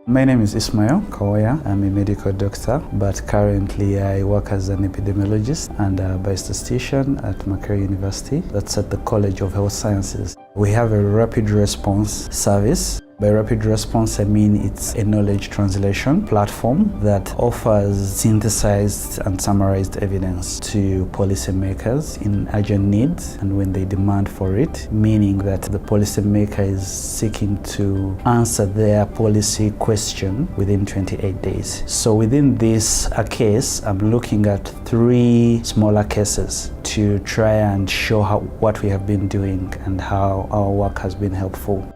My name is Ismail Kawoya. I'm a medical doctor, but currently I work as an epidemiologist and a biostatistician at Makerere University. That's at the College of Health Sciences. We have a rapid response service. By rapid response, I mean it's a knowledge translation platform that offers synthesized and summarized evidence to policymakers in urgent needs and when they demand for it, meaning that the policymaker is seeking to answer their policy question within 28 days. So within this case, I'm looking at 3 smaller cases to try and show what we have been doing and how our work has been helpful.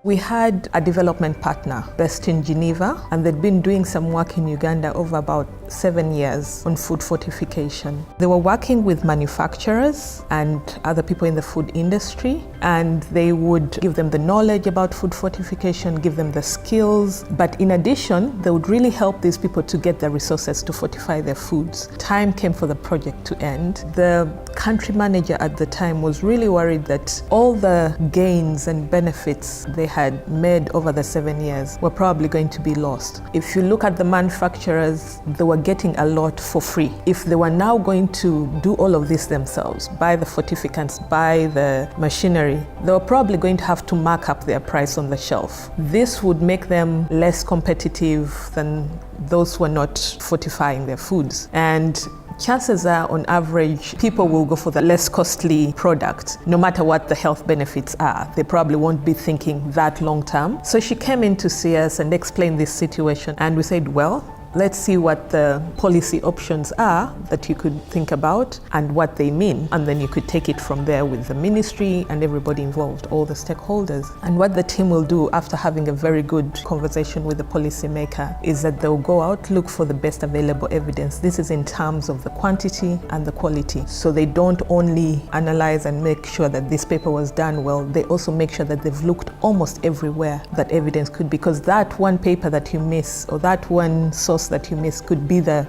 We had a development partner based in Geneva, and they'd been doing some work in Uganda over about 7 years on food fortification. They were working with manufacturers and other people in the food industry, and they would give them the knowledge about food fortification, give them the skills, but in addition, they would really help these people to get the resources to fortify their foods. Time came for the project to end. The country manager at the time was really worried that all the gains and benefits they had made over the 7 years were probably going to be lost. If you look at the manufacturers, they were getting a lot for free. If they were now going to do all of this themselves, buy the fortificants, buy the machinery, they were probably going to have to mark up their price on the shelf. This would make them less competitive than those who are not fortifying their foods. And chances are, on average, people will go for the less costly product, no matter what the health benefits are. They probably won't be thinking that long term. So she came in to see us and explain this situation, and we said, well, let's see what the policy options are that you could think about and what they mean. And then you could take it from there with the ministry and everybody involved, all the stakeholders. And what the team will do after having a very good conversation with the policymaker is that they'll go out, look for the best available evidence. This is in terms of the quantity and the quality. So they don't only analyze and make sure that this paper was done well, they also make sure that they've looked almost everywhere that evidence could be, because that one paper that you miss or that one source that you miss could be the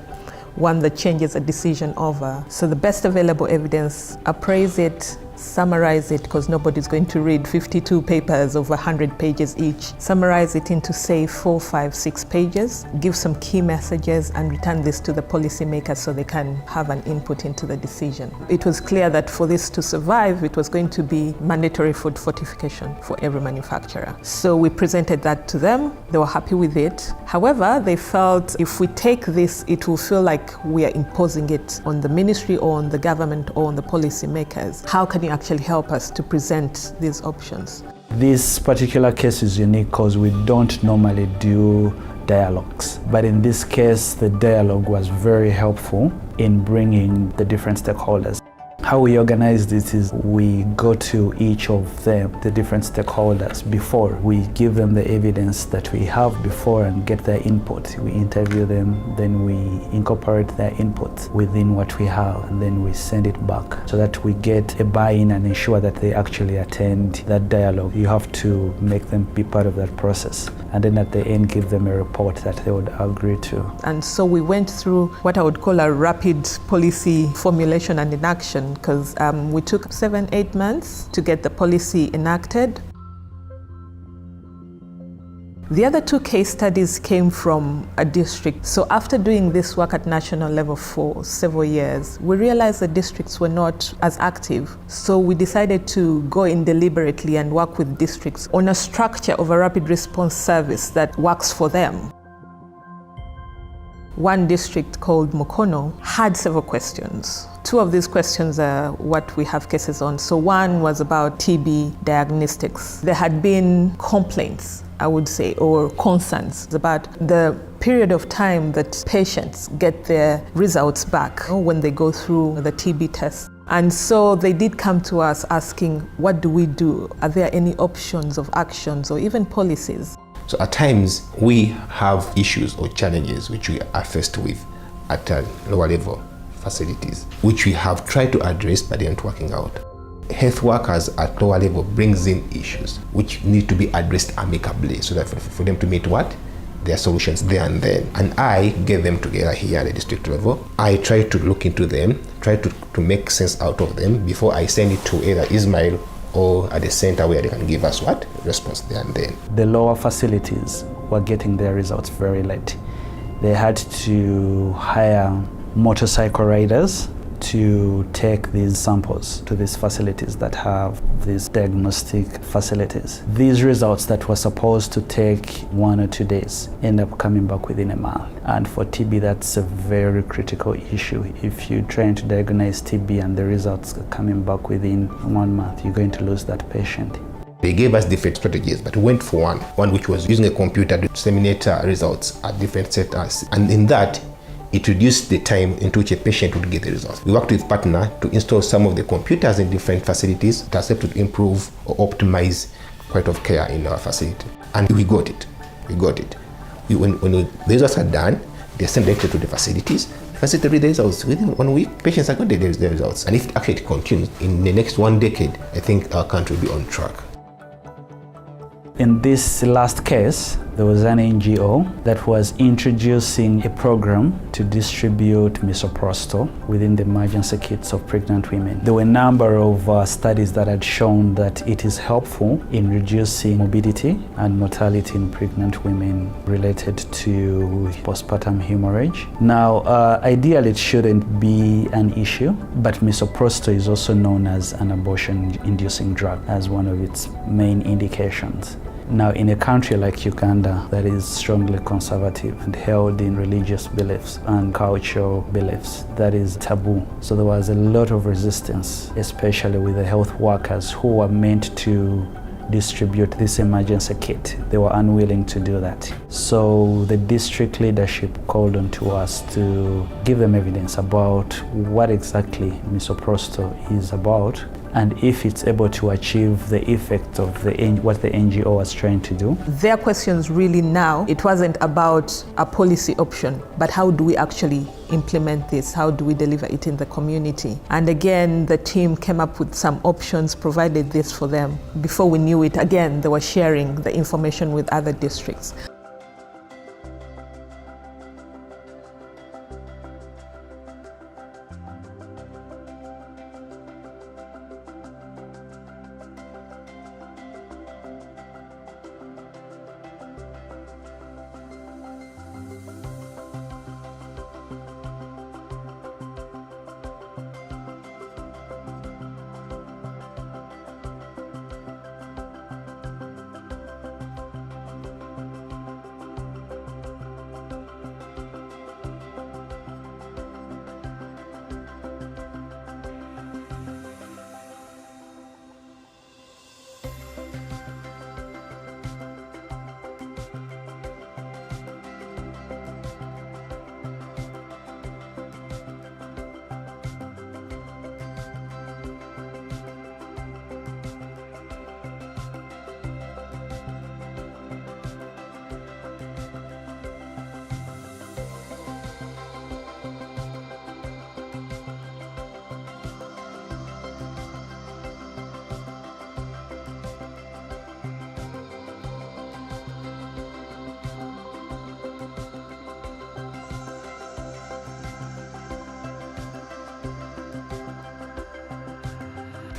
one that changes a decision over. So the best available evidence, appraise it, summarize it, because nobody's going to read 52 papers of 100 pages each. Summarize it into, say, 4, 5, 6 pages, give some key messages, and return this to the policymakers so they can have an input into the decision. It was clear that for this to survive, it was going to be mandatory food fortification for every manufacturer. So we presented that to them. They were happy with it. However, they felt if we take this, it will feel like we are imposing it on the ministry or on the government or on the policymakers. How can you actually help us to present these options? This particular case is unique because we don't normally do dialogues. But in this case, the dialogue was very helpful in bringing the different stakeholders. How we organize this is we go to each of them, the different stakeholders, before we give them the evidence that we have before and get their input. We interview them, then we incorporate their input within what we have, and then we send it back so that we get a buy-in and ensure that they actually attend that dialogue. You have to make them be part of that process, and then at the end give them a report that they would agree to. And so we went through what I would call a rapid policy formulation and enaction, because we took 7-8 months to get the policy enacted. The other 2 case studies came from a district. So after doing this work at national level for several years, we realized the districts were not as active. So we decided to go in deliberately and work with districts on a structure of a rapid response service that works for them. One district called Mukono had several questions. 2 of these questions are what we have cases on. So one was about TB diagnostics. There had been complaints, I would say, or concerns about the period of time that patients get their results back when they go through the TB test. And so they did come to us asking, what do we do? Are there any options of actions or even policies? So at times we have issues or challenges which we are faced with at a lower level facilities, which we have tried to address but they aren't working out. Health workers at lower level brings in issues which need to be addressed amicably so that for them to meet what? Their solutions there and then. And I get them together here at the district level. I try to look into them, try to make sense out of them before I send it to either Ismail or at the center where they can give us what? Response there and then. The lower facilities were getting their results very late. They had to hire motorcycle riders to take these samples to these facilities that have these diagnostic facilities. These results that were supposed to take 1 or 2 days end up coming back within a month. And for TB, that's a very critical issue. If you're trying to diagnose TB and the results are coming back within 1 month, you're going to lose that patient. They gave us different strategies, but we went for one which was using a computer to disseminate results at different centers. And in that, it reduced the time into which a patient would get the results. We worked with partner to install some of the computers in different facilities that helped to improve or optimize quality of care in our facility. And we got it. When the results are done, they're sent directly to the facilities. The facility read the results within 1 week. Patients are going to get the results. And if actually it continues in the next 1 decade, I think our country will be on track. In this last case, there was an NGO that was introducing a program to distribute misoprostol within the emergency kits of pregnant women. There were a number of studies that had shown that it is helpful in reducing morbidity and mortality in pregnant women related to postpartum hemorrhage. Now, ideally, it shouldn't be an issue, but misoprostol is also known as an abortion-inducing drug as one of its main indications. Now, in a country like Uganda that is strongly conservative and held in religious beliefs and cultural beliefs, that is taboo. So there was a lot of resistance, especially with the health workers who were meant to distribute this emergency kit. They were unwilling to do that. So the district leadership called on to us to give them evidence about what exactly misoprostol is about, and if it's able to achieve the effect of what the NGO was trying to do. Their questions really now, it wasn't about a policy option, but how do we actually implement this? How do we deliver it in the community? And again, the team came up with some options, provided this for them. Before we knew it, again, they were sharing the information with other districts.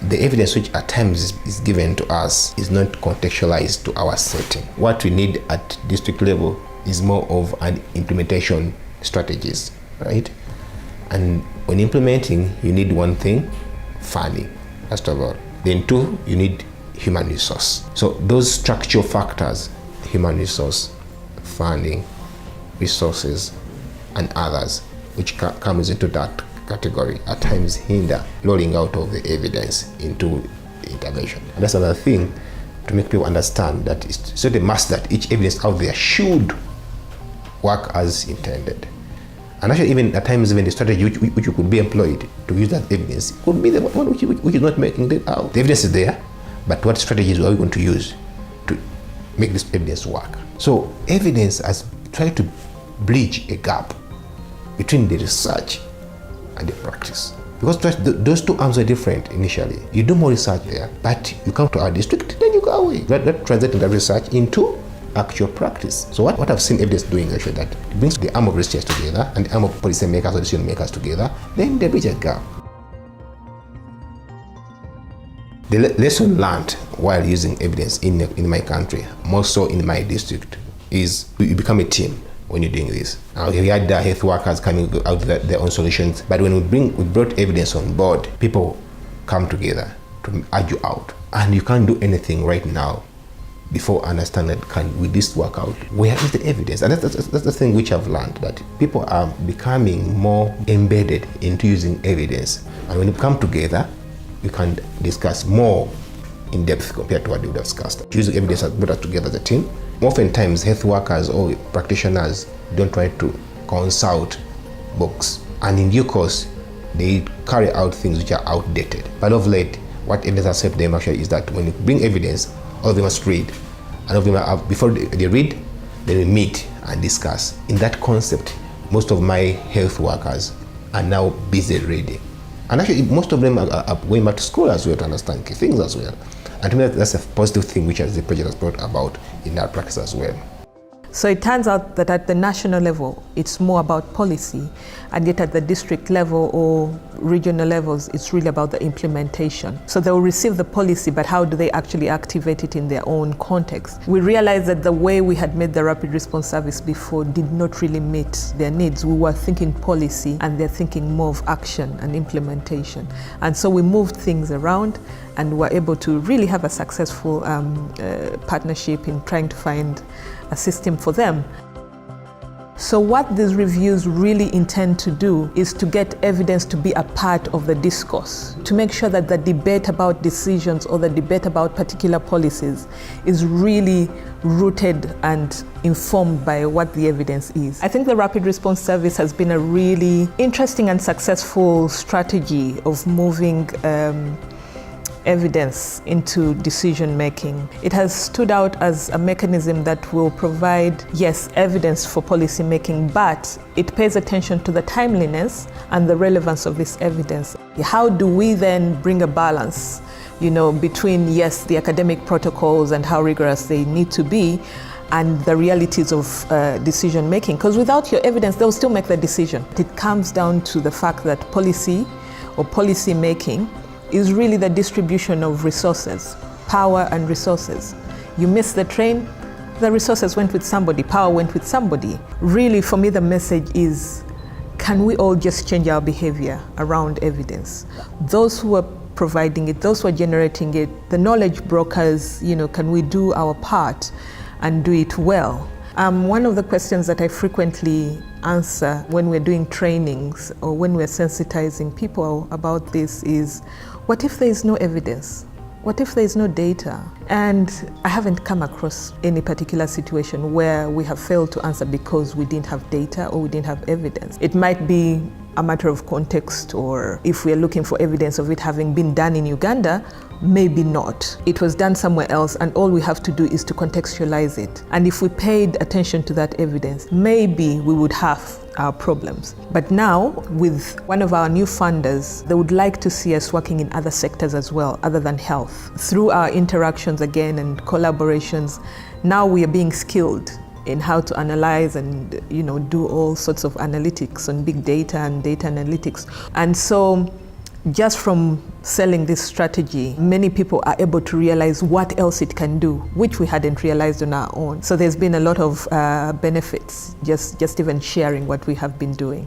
The evidence which at times is given to us is not contextualized to our setting. What we need at district level is more of an implementation strategies, right? And when implementing, you need one thing, funding, first of all. Then two, you need human resource. So those structural factors, human resource, funding, resources, and others, which comes into that category, at times hinder rolling out of the evidence into the intervention. And that's another thing to make people understand that it's not a must that each evidence out there should work as intended. And actually, even at times, even the strategy which could be employed to use that evidence could be the one which is not making it out. The evidence is there, but what strategies are we going to use to make this evidence work? So evidence has tried to bridge a gap between the research and the practice. Because those two arms are different initially. You do more research there, but you come to our district, then you go away. That translating that research into actual practice. So what I've seen evidence doing actually that it brings the arm of research together and the arm of policy makers or decision makers together, then they bridge a gap. The lesson learned while using evidence in my country, more so in my district, is you become a team when you're doing this. We had the health workers coming out with their own solutions, but when we brought evidence on board, people come together to argue out. And you can't do anything right now before understanding will this work out? Where is the evidence? And that's the thing which I've learned, that people are becoming more embedded into using evidence. And when you come together, you can discuss more in depth compared to what they would have discussed. Using evidence has brought us together as a team. Oftentimes, health workers or practitioners don't try to consult books. And in due course, they carry out things which are outdated. But of late, what evidence has helped them actually is that when you bring evidence, all of them must read. And all of them are, before they read, then we meet and discuss. In that concept, most of my health workers are now busy reading. And actually, most of them are going back to school as well to understand key things as well. And to me, that's a positive thing which the project has brought about in our practice as well. So it turns out that at the national level, it's more about policy, and yet at the district level or regional levels, it's really about the implementation. So they'll receive the policy, but how do they actually activate it in their own context? We realized that the way we had made the rapid response service before did not really meet their needs. We were thinking policy, and they're thinking more of action and implementation. And so we moved things around, and were able to really have a successful partnership in trying to find a system for them. So what these reviews really intend to do is to get evidence to be a part of the discourse, to make sure that the debate about decisions or the debate about particular policies is really rooted and informed by what the evidence is. I think the Rapid Response Service has been a really interesting and successful strategy of moving evidence into decision making. It has stood out as a mechanism that will provide, yes, evidence for policy making, but it pays attention to the timeliness and the relevance of this evidence. How do we then bring a balance, between, yes, the academic protocols and how rigorous they need to be, and the realities of decision making? Because without your evidence, they'll still make the decision. It comes down to the fact that policy or policy making is really the distribution of resources, power and resources. You miss the train, the resources went with somebody, power went with somebody. Really, for me, the message is, can we all just change our behavior around evidence? Those who are providing it, those who are generating it, the knowledge brokers, can we do our part and do it well? One of the questions that I frequently answer when we're doing trainings or when we're sensitizing people about this is, what if there is no evidence? What if there is no data? And I haven't come across any particular situation where we have failed to answer because we didn't have data or we didn't have evidence. It might be a matter of context, or if we are looking for evidence of it having been done in Uganda, maybe not. It was done somewhere else, and all we have to do is to contextualize it. And if we paid attention to that evidence, maybe we would have our problems. But now, with one of our new funders, they would like to see us working in other sectors as well, other than health. Through our interactions again and collaborations, now we are being skilled in how to analyze and do all sorts of analytics on big data and data analytics. And so just from selling this strategy, many people are able to realize what else it can do, which we hadn't realized on our own. So there's been a lot of benefits, just even sharing what we have been doing.